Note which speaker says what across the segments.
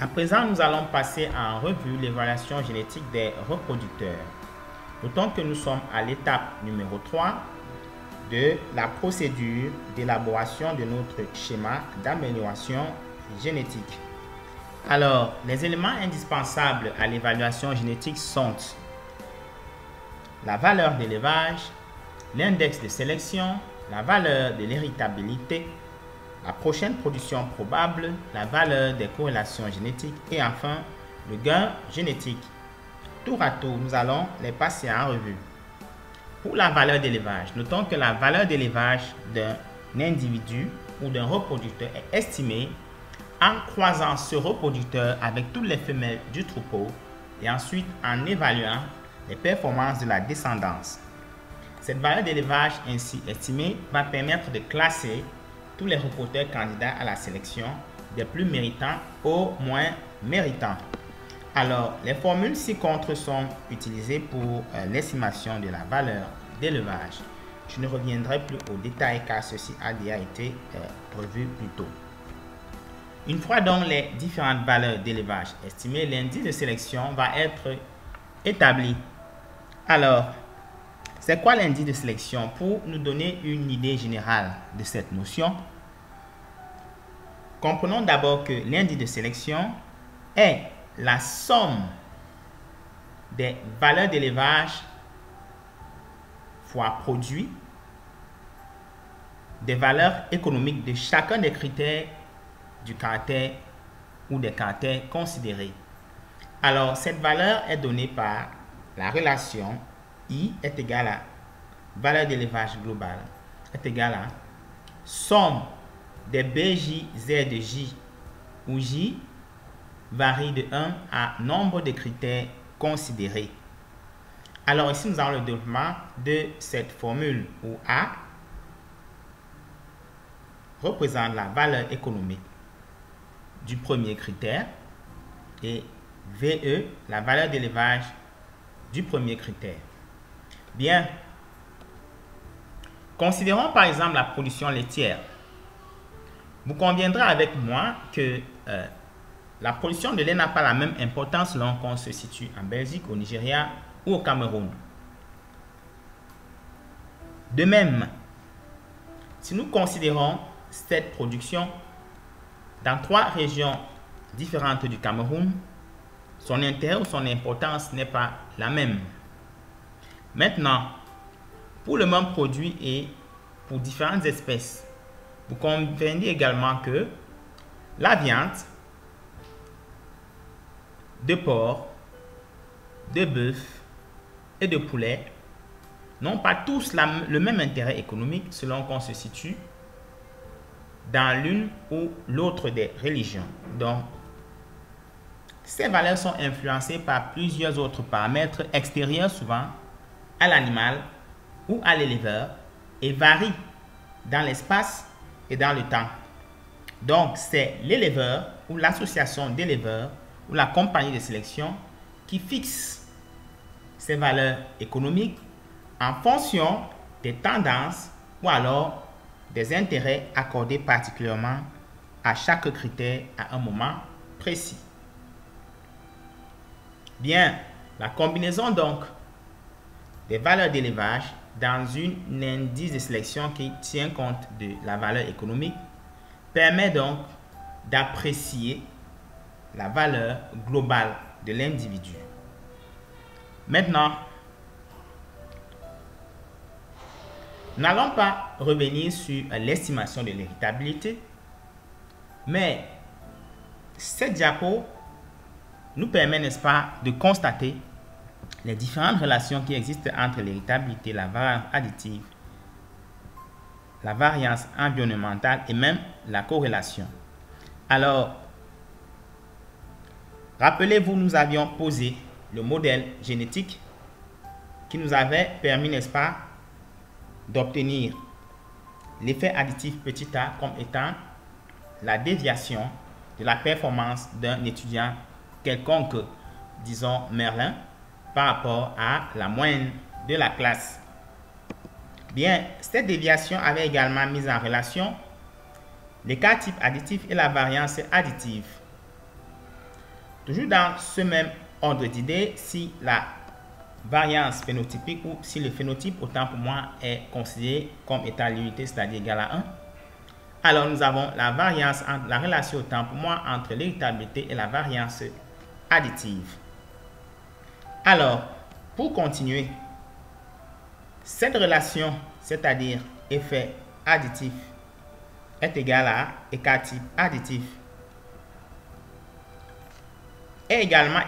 Speaker 1: À présent, nous allons passer en revue l'évaluation génétique des reproducteurs. Notons que nous sommes à l'étape numéro 3 de la procédure d'élaboration de notre schéma d'amélioration génétique. Alors, les éléments indispensables à l'évaluation génétique sont la valeur d'élevage, l'index de sélection, la valeur de l'héritabilité, la prochaine production probable, la valeur des corrélations génétiques et enfin le gain génétique. Tour à tour, nous allons les passer en revue. Pour la valeur d'élevage, notons que la valeur d'élevage d'un individu ou d'un reproducteur est estimée en croisant ce reproducteur avec toutes les femelles du troupeau et ensuite en évaluant les performances de la descendance. Cette valeur d'élevage ainsi estimée va permettre de classer tous les reproducteurs candidats à la sélection des plus méritants aux moins méritants. Alors, les formules ci-contre sont utilisées pour l'estimation de la valeur d'élevage. Je ne reviendrai plus au détail car ceci a déjà été revu plus tôt. Une fois donc les différentes valeurs d'élevage estimées, l'indice de sélection va être établi. Alors, c'est quoi l'indice de sélection? Pour nous donner une idée générale de cette notion, comprenons d'abord que l'indice de sélection est la somme des valeurs d'élevage fois produit des valeurs économiques de chacun des critères du caractère ou des caractères considérés. Alors, cette valeur est donnée par la relation I est égale à valeur d'élevage globale est égale à somme des BJ Z de J où J varie de 1 à nombre de critères considérés. Alors ici, nous avons le développement de cette formule où A représente la valeur économique du premier critère et VE la valeur d'élevage du premier critère. Bien, considérons par exemple la production laitière. Vous conviendrez avec moi que la production de lait n'a pas la même importance selon qu'on se situe en Belgique, au Nigeria ou au Cameroun. De même, si nous considérons cette production dans 3 régions différentes du Cameroun, son intérêt ou son importance n'est pas la même. Maintenant, pour le même produit et pour différentes espèces, vous conviendrez également que la viande de porc, de bœuf et de poulet n'ont pas tous le même intérêt économique selon qu'on se situe dans l'une ou l'autre des religions. Donc, ces valeurs sont influencées par plusieurs autres paramètres extérieurs souvent à l'animal ou à l'éleveur et varient dans l'espace et dans le temps. Donc, c'est l'éleveur ou l'association d'éleveurs ou la compagnie de sélection qui fixe ces valeurs économiques en fonction des tendances ou alors des intérêts accordés particulièrement à chaque critère à un moment précis. Bien, la combinaison donc des valeurs d'élevage dans un indice de sélection qui tient compte de la valeur économique permet donc d'apprécier la valeur globale de l'individu. Maintenant, nous n'allons pas revenir sur l'estimation de l'héritabilité, mais cette diapo nous permet, n'est-ce pas, de constater les différentes relations qui existent entre l'héritabilité, la variance additive, la variance environnementale et même la corrélation. Alors, rappelez-vous, nous avions posé le modèle génétique qui nous avait permis, n'est-ce pas, d'obtenir l'effet additif petit a comme étant la déviation de la performance d'un étudiant quelconque, disons Merlin, par rapport à la moyenne de la classe. Bien, cette déviation avait également mis en relation l'écart type additif et la variance additive. Toujours dans ce même ordre d'idée, si la variance phénotypique ou si le phénotype, autant pour moi, est considéré comme étant l'unité, c'est-à-dire égal à 1, alors nous avons la variance, la relation autant pour moi entre l'héritabilité et la variance additive. Alors, pour continuer, cette relation, c'est-à-dire effet additif, est égal à écart type additif, est également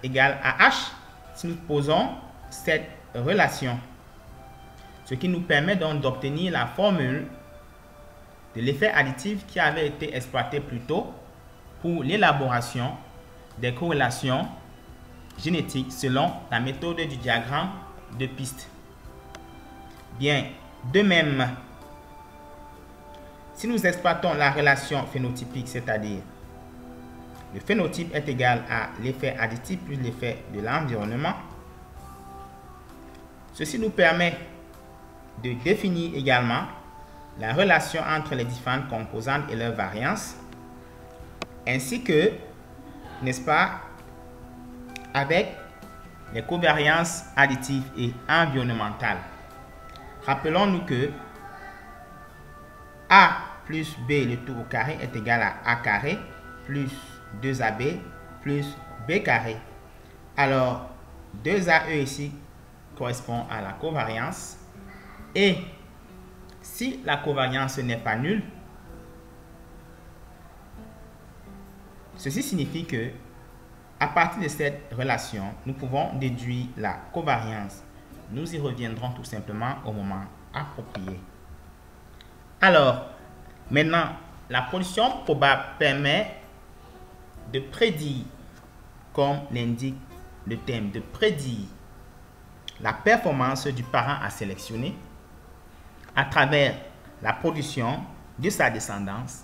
Speaker 1: égal à H si nous posons cette relation. Ce qui nous permet donc d'obtenir la formule de l'effet additif qui avait été exploité plus tôt pour l'élaboration des corrélations génétiques selon la méthode du diagramme de piste. Bien, de même, si nous exploitons la relation phénotypique, c'est-à-dire le phénotype est égal à l'effet additif plus l'effet de l'environnement, ceci nous permet de définir également la relation entre les différentes composantes et leur variance, ainsi que, n'est-ce pas, avec les covariances additives et environnementales. Rappelons-nous que A plus B le tout au carré est égal à A carré plus 2AB plus B carré. Alors, 2AE ici correspond à la covariance. Et si la covariance n'est pas nulle, ceci signifie que à partir de cette relation, nous pouvons déduire la covariance. Nous y reviendrons tout simplement au moment approprié. Alors, maintenant, la production probable permet de prédire, comme l'indique le thème, de prédire la performance du parent à sélectionner à travers la production de sa descendance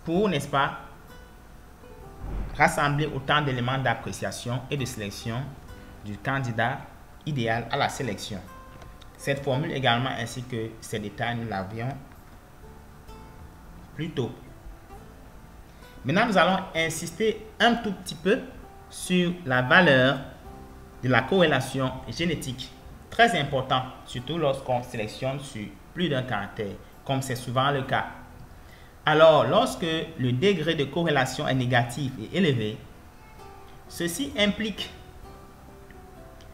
Speaker 1: pour, n'est-ce pas, rassembler autant d'éléments d'appréciation et de sélection du candidat idéal à la sélection. Cette formule également ainsi que ces détails, nous l'avions plus tôt. Maintenant, nous allons insister un tout petit peu sur la valeur de la corrélation génétique. Très important, surtout lorsqu'on sélectionne sur plus d'un caractère, comme c'est souvent le cas. Alors, lorsque le degré de corrélation est négatif et élevé, ceci implique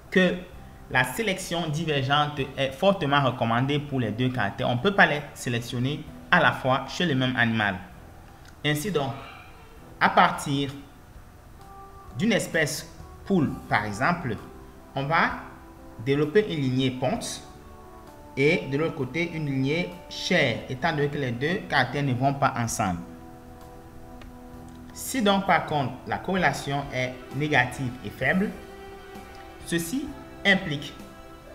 Speaker 1: que la sélection divergente est fortement recommandée pour les deux caractères. On ne peut pas les sélectionner à la fois chez le même animal. Ainsi donc, à partir d'une espèce poule, par exemple, on va développer une lignée ponte et de l'autre côté une lignée chair, étant donné que les deux caractères ne vont pas ensemble. Si donc par contre la corrélation est négative et faible, ceci implique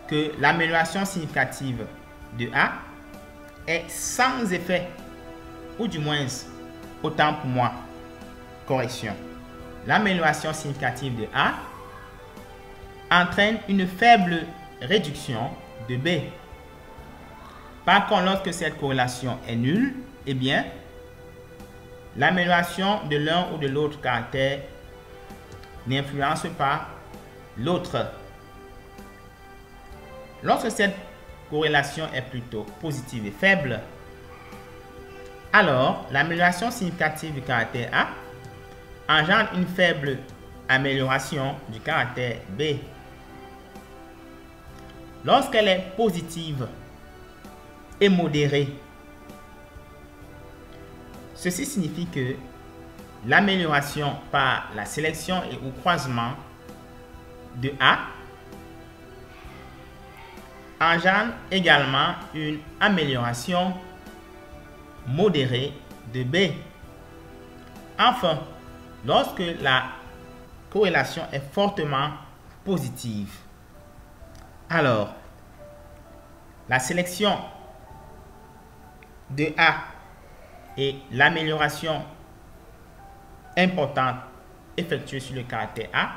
Speaker 1: que l'amélioration significative de A est sans effet, ou du moins, autant pour moi, correction. L'amélioration significative de A entraîne une faible réduction de B. Par contre, lorsque cette corrélation est nulle, eh bien, l'amélioration de l'un ou de l'autre caractère n'influence pas l'autre. Lorsque cette corrélation est plutôt positive et faible, alors l'amélioration significative du caractère A engendre une faible amélioration du caractère B. Lorsqu'elle est positive et modérée, ceci signifie que l'amélioration par la sélection et au croisement de A engendre également une amélioration modérée de B. Enfin, lorsque la corrélation est fortement positive, alors la sélection de A et l'amélioration importante effectuée sur le caractère A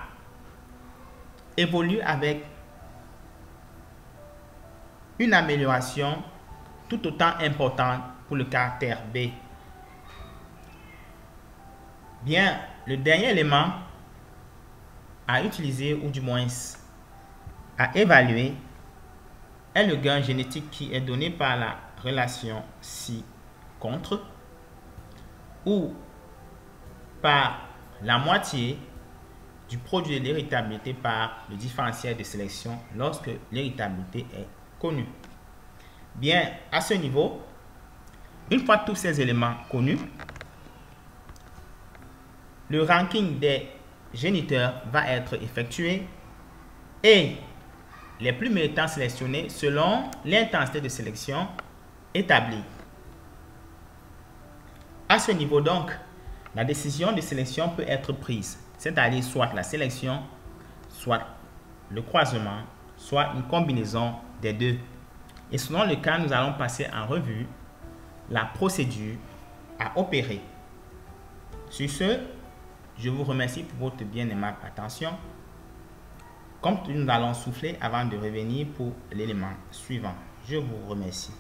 Speaker 1: évoluent avec une amélioration tout autant importante pour le caractère B. Bien, le dernier élément à utiliser ou du moins à évaluer est le gain génétique qui est donné par la relation ci-contre ou par la moitié du produit de l'héritabilité par le différentiel de sélection lorsque l'héritabilité est connue. Bien, à ce niveau, une fois tous ces éléments connus, le ranking des géniteurs va être effectué et les plus méritants sélectionnés selon l'intensité de sélection établie. À ce niveau donc, la décision de sélection peut être prise, c'est-à-dire soit la sélection, soit le croisement, soit une combinaison des deux. Et selon le cas, nous allons passer en revue la procédure à opérer. Sur ce, je vous remercie pour votre bien aimable attention. Comme nous allons souffler avant de revenir pour l'élément suivant. Je vous remercie.